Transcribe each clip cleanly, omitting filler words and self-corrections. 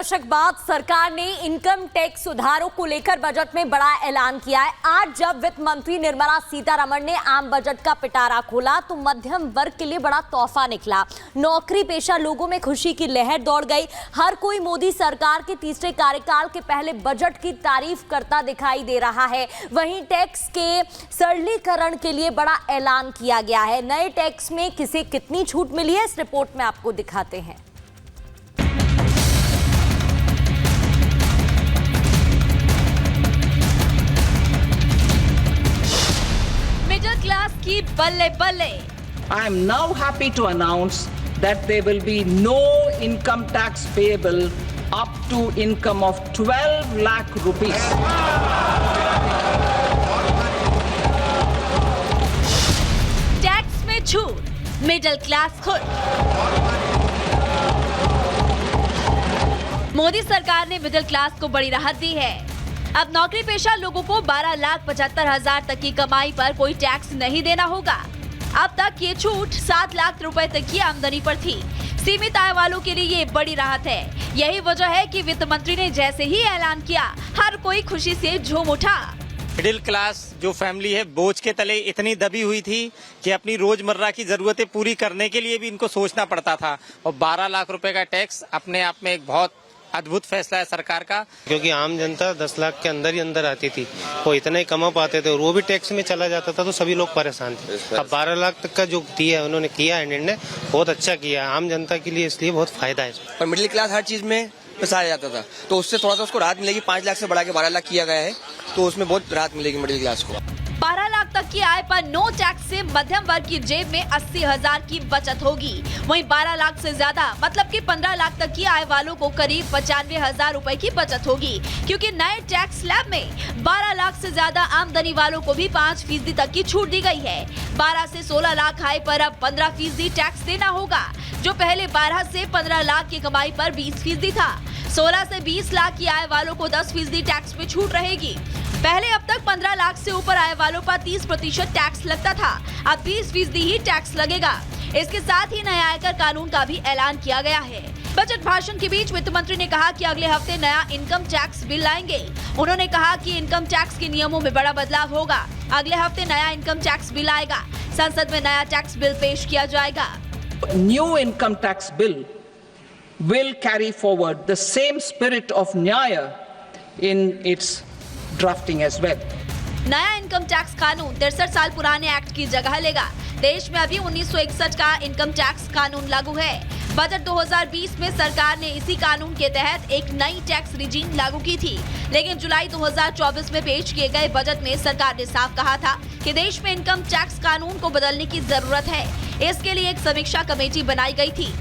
दशक बाद सरकार ने इनकम टैक्स सुधारों को लेकर बजट में बड़ा ऐलान किया है। आज जब वित्त मंत्री निर्मला सीतारमण ने आम बजट का पिटारा खोला तो मध्यम वर्ग के लिए बड़ा तोहफा निकला। नौकरी पेशा लोगों में खुशी की लहर दौड़ गई। हर कोई मोदी सरकार के तीसरे कार्यकाल के पहले बजट की तारीफ करता दिखाई दे रहा है। वहीं टैक्स के सरलीकरण के लिए बड़ा ऐलान किया गया है। नए टैक्स में किसे कितनी छूट मिली है, इस रिपोर्ट में आपको दिखाते हैं। मिडिल क्लास की बल्ले बल्ले। I am now happy to announce that there will be no income tax payable up to income of 12 lakh rupees. Tax में छूट, मिडिल क्लास खुद। मोदी सरकार ने मिडिल क्लास को बड़ी राहत दी है। अब नौकरी पेशा लोगों को 12,75,000 तक की कमाई पर कोई टैक्स नहीं देना होगा। अब तक ये छूट 7 लाख रुपए तक की आमदनी पर थी। सीमित आय वालों के लिए ये बड़ी राहत है। यही वजह है कि वित्त मंत्री ने जैसे ही ऐलान किया, हर कोई खुशी से झूम उठा। मिडिल क्लास जो फैमिली है बोझ के तले इतनी दबी हुई थी कि अपनी रोजमर्रा की जरूरतें पूरी करने के लिए भी इनको सोचना पड़ता था, और 12 लाख रुपए का टैक्स अपने आप में एक बहुत अद्भुत फैसला है सरकार का। क्योंकि आम जनता 10 लाख के अंदर ही अंदर आती थी, वो इतना ही कमा पाते थे और वो भी टैक्स में चला जाता था, तो सभी लोग परेशान थे। अब 12 लाख तक का जो दिया है उन्होंने किया है निर्णय, बहुत अच्छा किया है आम जनता के लिए, इसलिए बहुत फायदा है। और मिडिल क्लास हर चीज में फंसाया जाता था, तो उससे थोड़ा सा उसको राहत मिलेगी। 5 लाख से बढ़ा के 12 लाख किया गया है, तो उसमें बहुत राहत मिलेगी मिडिल क्लास को। 12 लाख तक की आय पर नो टैक्स से मध्यम वर्ग की जेब में 80,000 की बचत होगी। वहीं 12 लाख से ज्यादा मतलब कि 15 लाख तक की आय वालों को करीब 95,000 रुपए की बचत होगी, क्योंकि नए टैक्स स्लैब में 12 लाख से ज्यादा आमदनी वालों को भी 5% तक की छूट दी गई है। 12 से 16 लाख आय पर अब 15% टैक्स देना होगा, जो पहले 12 से 15 लाख की कमाई पर 20% था। 16 से 20 लाख की आय वालों को 10% टैक्स में छूट रहेगी। पहले अब तक 15 लाख से ऊपर आय वालों पर 30% टैक्स लगता था, अब 20% ही टैक्स लगेगा। इसके साथ ही नया आयकर कानून का भी ऐलान किया गया है। बजट भाषण के बीच वित्त मंत्री ने कहा कि अगले हफ्ते नया इनकम टैक्स बिल लाएंगे। उन्होंने कहा कि इनकम टैक्स के नियमों में बड़ा बदलाव होगा। अगले हफ्ते नया इनकम टैक्स बिल आएगा। संसद में नया टैक्स बिल पेश किया जाएगा। New income tax bill will carry forward the same spirit of Nyaya in its drafting as well. नया इनकम टैक्स कानून 63 साल पुराने एक्ट की जगह लेगा। देश में अभी 1961 का इनकम टैक्स कानून लागू है। बजट 2020 में सरकार ने इसी कानून के तहत एक नई टैक्स रिजीम लागू की थी, लेकिन जुलाई 2024 में पेश किए गए बजट में सरकार ने साफ कहा था कि देश में इनकम टैक्स कानून को बदलने की जरूरत है। इसके लिए एक समीक्षा कमेटी बनाई गई थी।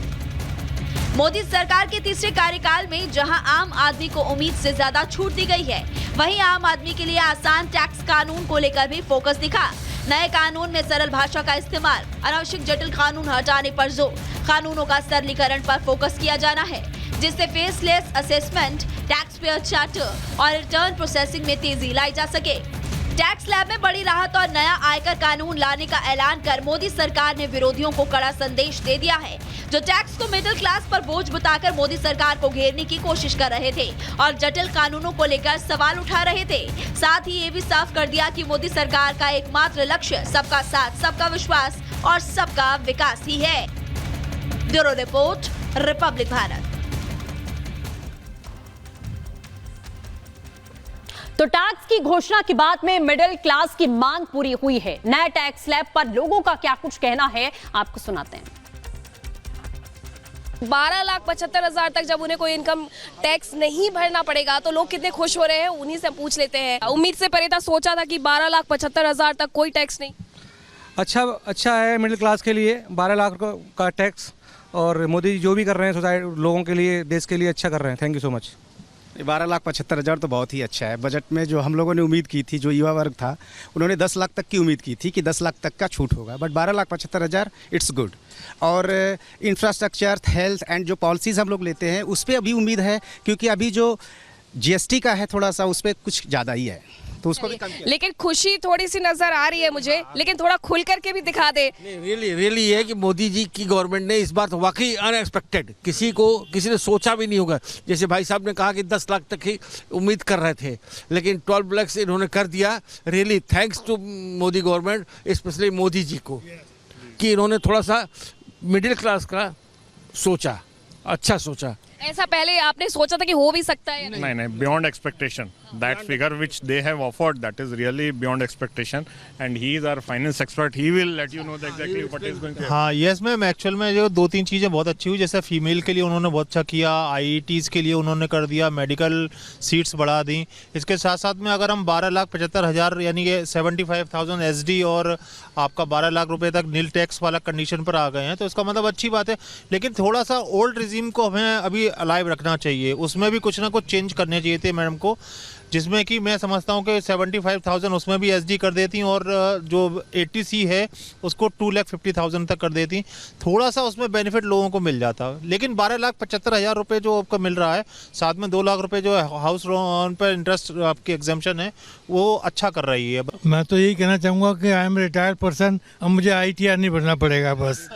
मोदी सरकार के तीसरे कार्यकाल में जहां आम आदमी को उम्मीद से ज्यादा छूट दी गई है, वहीं आम आदमी के लिए आसान टैक्स कानून को लेकर भी फोकस दिखा। नए कानून में सरल भाषा का इस्तेमाल, अनावश्यक जटिल कानून हटाने पर जोर, कानूनों का सरलीकरण पर फोकस किया जाना है, जिससे faceless assessment, tax payer charter और रिटर्न प्रोसेसिंग में तेजी लाई जा सके। टैक्स स्लैब में बड़ी राहत और नया आयकर कानून लाने का ऐलान कर मोदी सरकार ने विरोधियों को कड़ा संदेश दे दिया है, जो टैक्स को मिडिल क्लास पर बोझ बताकर मोदी सरकार को घेरने की कोशिश कर रहे थे और जटिल कानूनों को लेकर सवाल उठा रहे थे। साथ ही ये भी साफ कर दिया कि मोदी सरकार का एकमात्र लक्ष्य सबका साथ, सबका विश्वास और सबका विकास ही है। Bureau report, Republic Bharat. तो टैक्स की घोषणा के बाद में मिडिल क्लास की मांग पूरी हुई है। नए टैक्स स्लैब पर लोगों का क्या कुछ कहना है, आपको सुनाते हैं। 12,75,000 तक जब उन्हें कोई इनकम टैक्स नहीं भरना पड़ेगा तो लोग कितने खुश हो रहे हैं, उन्हीं से पूछ लेते हैं। उम्मीद से परे था, सोचा था कि 12,75,000 तक कोई टैक्स नहीं। अच्छा है मिडिल क्लास के लिए 12 लाख का टैक्स, और मोदी जी जो भी कर रहे हैं सोसाइटी लोगों के लिए, देश के लिए अच्छा कर रहे हैं। Thank you so much. 12,75,000 तो बहुत ही अच्छा है। बजट में जो हम लोगों ने उम्मीद की थी, जो युवा वर्ग था, उन्होंने 10 लाख तक की उम्मीद की थी कि 10 लाख तक का छूट होगा, बट 12,75,000 इट्स गुड। और इंफ्रास्ट्रक्चर, हेल्थ एंड जो पॉलिसीज़ हम लोग लेते हैं उस पर अभी उम्मीद है, क्योंकि अभी जो GST का है थोड़ा सा उस पर कुछ ज़्यादा ही है। तो उसको भी कम किया। लेकिन खुशी थोड़ी सी नजर आ रही है मुझे, लेकिन थोड़ा खुल करके भी दिखा दे। रियली ये है कि मोदी जी की गवर्नमेंट ने इस बार तो वाकई अनएक्सपेक्टेड, किसी ने सोचा भी नहीं होगा। जैसे भाई साहब ने कहा कि 10 लाख तक ही उम्मीद कर रहे थे, लेकिन 12 लाख से इन्होंने कर दिया। Really thanks to Modi government, specially Modi ji को, कि इन्होंने थोड़ा सा मिडिल क्लास का सोचा, अच्छा सोचा। ऐसा पहले आपने सोचा था कि हो भी सकता है? नहीं, beyond expectation. That figure which they have offered, that is really beyond expectation. And he is our finance expert. He will let you know exactly what is going to happen. हाँ यस मैम, एक्चुअल में जो 2-3 चीज़ें बहुत अच्छी हुई, जैसे female के लिए उन्होंने बहुत अच्छा किया, IITs के लिए उन्होंने कर दिया, मेडिकल सीट्स बढ़ा दी। इसके साथ साथ में अगर हम 12,75,000 यानी कि 75,000 SD और आपका 12 लाख रुपए तक नील टैक्स वाला कंडीशन पर आ गए हैं, तो इसका मतलब अच्छी बात है। लेकिन थोड़ा सा ओल्ड रिजीम को हमें अभी अलाइव रखना चाहिए, उसमें भी कुछ ना कुछ चेंज करने चाहिए थे मैडम को, जिसमें कि मैं समझता हूं कि 75,000 उसमें भी SD कर देती और जो 80C है उसको 2,50,000 तक कर देती, थोड़ा सा उसमें बेनिफिट लोगों को मिल जाता। लेकिन 12,75,000 रुपये जो आपका मिल रहा है, साथ में 2 लाख रुपए जो हाउस लोन पर इंटरेस्ट आपकी एग्जेम्पशन है, वो अच्छा कर रही है। मैं तो यही कहना चाहूँगा कि आई एम रिटायर्ड पर्सन, अब मुझे ITR नहीं भरना पड़ेगा बस।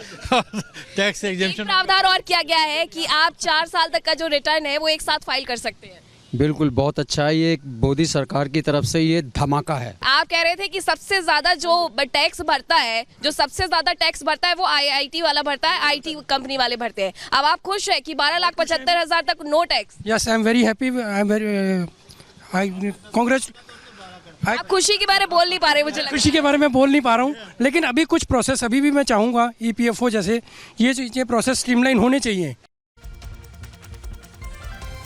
टैक्स एग्जेम्पशन प्रावधान और किया गया है कि आप 4 साल तक का जो रिटर्न है वो एक साथ फाइल कर सकते हैं। बिल्कुल, बहुत अच्छा है, ये मोदी सरकार की तरफ से ये धमाका है। आप कह रहे थे कि सबसे ज्यादा जो टैक्स भरता है, जो सबसे ज्यादा टैक्स भरता है वो IIT वाला भरता है, IT कंपनी वाले भरते हैं। अब आप खुश है कि 12,75,000 तक no tax? Yes, I am very happy, I am very congratulate. आप खुशी के बारे में बोल नहीं पा रहे, मुझे कृषि के बारे में बोल नहीं पा रहा हूँ, लेकिन अभी कुछ प्रोसेस अभी भी मैं चाहूँगा EPFO जैसे ये प्रोसेस स्ट्रीमलाइन होने चाहिए।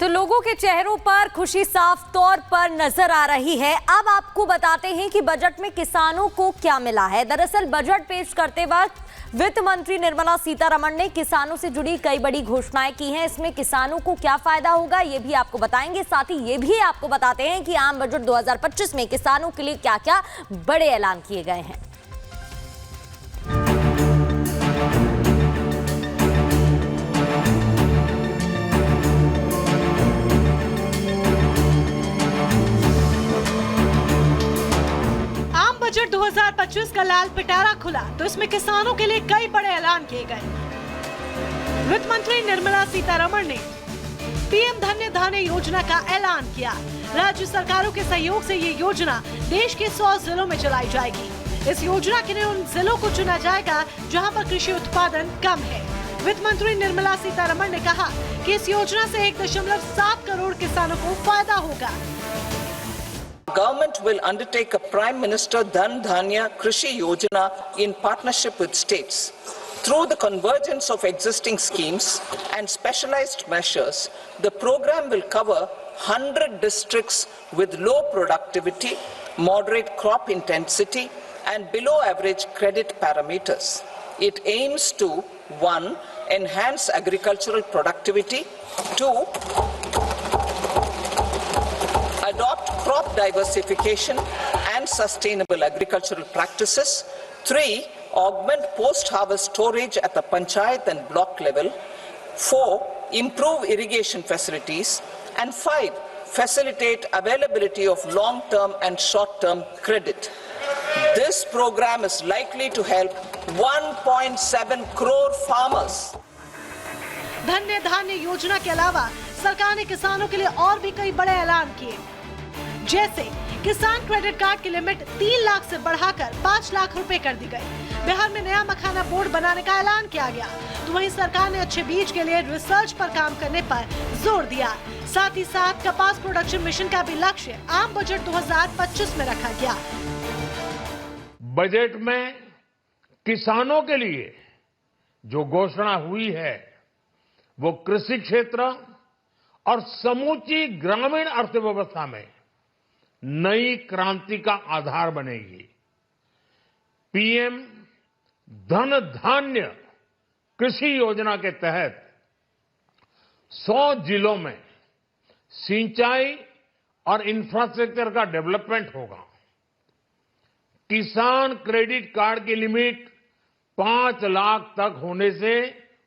तो लोगों के चेहरों पर खुशी साफ तौर पर नजर आ रही है। अब आपको बताते हैं कि बजट में किसानों को क्या मिला है। दरअसल बजट पेश करते वक्त वित्त मंत्री निर्मला सीतारमण ने किसानों से जुड़ी कई बड़ी घोषणाएं की हैं। इसमें किसानों को क्या फायदा होगा ये भी आपको बताएंगे, साथ ही ये भी आपको बताते हैं कि आम बजट 2025 में किसानों के लिए क्या क्या बड़े ऐलान किए गए हैं। बजट 2025 का लाल पिटारा खुला तो इसमें किसानों के लिए कई बड़े ऐलान किए गए। वित्त मंत्री निर्मला सीतारमण ने PM धन्य धान्य योजना का ऐलान किया। राज्य सरकारों के सहयोग से ये योजना देश के 100 जिलों में चलाई जाएगी। इस योजना के लिए उन जिलों को चुना जाएगा जहां पर कृषि उत्पादन कम है। वित्त मंत्री निर्मला सीतारमण ने कहा कि इस योजना से 1.7 करोड़ किसानों को फायदा होगा। Government will undertake a Prime Minister Dhan Dhanya Krishi Yojana in partnership with states. Through the convergence of existing schemes and specialized measures, the program will cover 100 districts with low productivity, moderate crop intensity, and below average credit parameters. It aims to 1. Enhance agricultural productivity, 2. Adopt crop diversification and sustainable agricultural practices. 3. Augment post-harvest storage at the panchayat and block level. 4. Improve irrigation facilities. And 5. Facilitate availability of long-term and short-term credit. This program is likely to help 1.7 crore farmers. धन्य धान्य योजना के अलावा सरकार ने किसानों के लिए और भी कई बड़े ऐलान किए, जैसे किसान क्रेडिट कार्ड की लिमिट 3 लाख से बढ़ाकर 5 लाख रुपए कर दी गई। बिहार में नया मखाना बोर्ड बनाने का ऐलान किया गया। तो वहीं सरकार ने अच्छे बीज के लिए रिसर्च पर काम करने पर जोर दिया। साथ ही साथ कपास प्रोडक्शन मिशन का भी लक्ष्य आम बजट 2025 में रखा गया। बजट में किसानों के लिए जो घोषणा हुई है वो कृषि क्षेत्र और समूची ग्रामीण अर्थव्यवस्था में नई क्रांति का आधार बनेगी। PM धन धान्य कृषि योजना के तहत 100 जिलों में सिंचाई और इंफ्रास्ट्रक्चर का डेवलपमेंट होगा। किसान क्रेडिट कार्ड की लिमिट 5 लाख तक होने से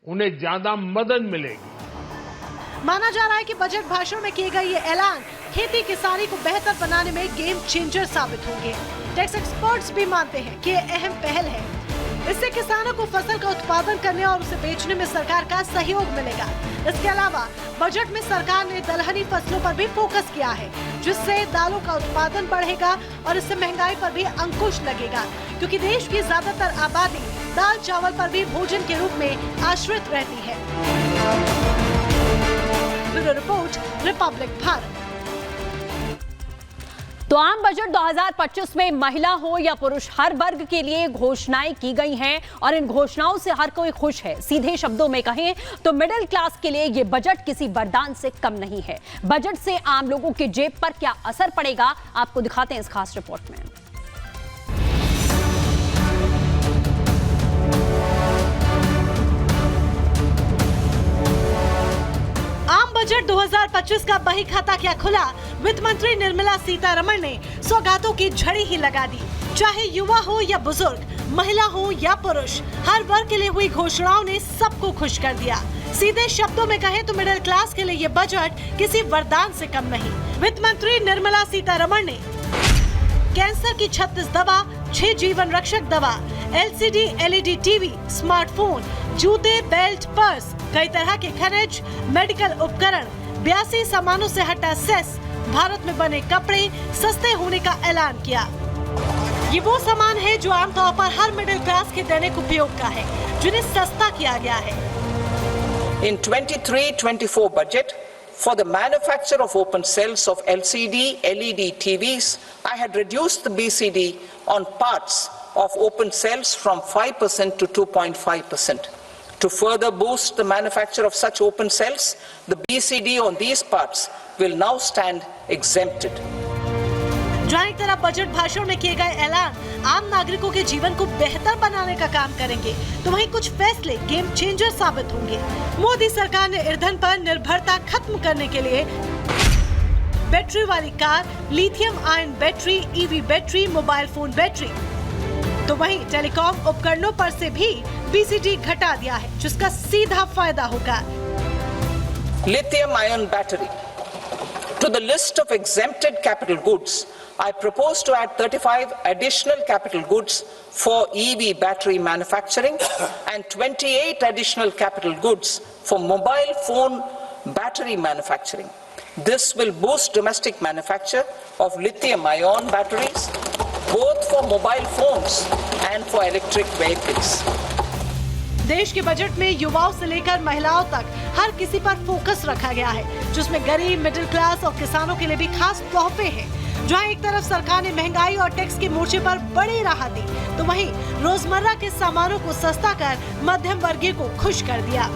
उन्हें ज्यादा मदद मिलेगी। माना जा रहा है कि बजट भाषण में किए गए ये ऐलान खेती किसानी को बेहतर बनाने में गेम चेंजर साबित होंगे। टैक्स एक्सपर्ट्स भी मानते हैं कि ये अहम पहल है। इससे किसानों को फसल का उत्पादन करने और उसे बेचने में सरकार का सहयोग मिलेगा। इसके अलावा बजट में सरकार ने दलहनी फसलों पर भी फोकस किया है, जिससे दालों का उत्पादन बढ़ेगा और इससे महंगाई पर भी अंकुश लगेगा, क्योंकि देश की ज्यादातर आबादी दाल चावल पर भी भोजन के रूप में आश्रित रहती है। Bureau report, Republic Bharat. तो आम बजट 2025 में महिला हो या पुरुष, हर वर्ग के लिए घोषणाएं की गई हैं और इन घोषणाओं से हर कोई खुश है। सीधे शब्दों में कहें तो मिडिल क्लास के लिए ये बजट किसी वरदान से कम नहीं है। बजट से आम लोगों के जेब पर क्या असर पड़ेगा, आपको दिखाते हैं इस खास रिपोर्ट में। बजट 2025 का बही खाता क्या खुला, वित्त मंत्री निर्मला सीतारमण ने सौगातों की झड़ी ही लगा दी। चाहे युवा हो या बुजुर्ग, महिला हो या पुरुष, हर वर्ग के लिए हुई घोषणाओं ने सबको खुश कर दिया। सीधे शब्दों में कहें तो मिडिल क्लास के लिए ये बजट किसी वरदान से कम नहीं। वित्त मंत्री निर्मला सीतारमण ने कैंसर की 36 दवा, 6 जीवन रक्षक दवा, LCD LED टीवी, स्मार्टफोन, जूते, बेल्ट, पर्स, कई तरह के खनिज, मेडिकल उपकरण, 82 सामानों से हटा सेस, भारत में बने कपड़े सस्ते होने का ऐलान किया। ये वो सामान है जो आमतौर पर हर मिडिल क्लास के दैनिक उपयोग का है, जिन्हें सस्ता किया गया है। In 23-24 budget, for the manufacture of open cells of LCD, LED TVs, I had reduced the BCD on parts of open cells from 5% to 2.5%. To further boost the manufacture of such open cells, the BCD on these parts will now stand exempted. जहाँ एक तरफ budget भाषण में किए गए ऐलान आम नागरिकों के जीवन को बेहतर बनाने का काम करेंगे, तो वहीं कुछ फैसले गेम चेंजर साबित होंगे। मोदी सरकार ने ईंधन पर निर्भरता खत्म करने के लिए बैटरी वाली car, lithium ion battery, EV battery, mobile phone battery, तो वहीं टेलीकॉम उपकरणों पर से भी BCD घटा दिया है, जिसका सीधा फायदा होगा। Lithium ion battery. To the list of exempted capital goods, I propose to add 35 additional capital goods for EV battery manufacturing and 28 additional capital goods for mobile phone battery manufacturing. This will boost domestic manufacture of lithium ion batteries, both for mobile phones and for electric vehicles. देश के budget में युवाओं से लेकर महिलाओं तक हर किसी पर फोकस रखा गया है, जिसमें गरीब, मिडिल क्लास और किसानों के लिए भी खास तोहफे हैं। जहां एक तरफ सरकार ने महंगाई और टैक्स के मोर्चे पर बड़ी राहत दी, तो वहीं रोजमर्रा के सामानों को सस्ता कर मध्यम वर्गीय को खुश कर दिया।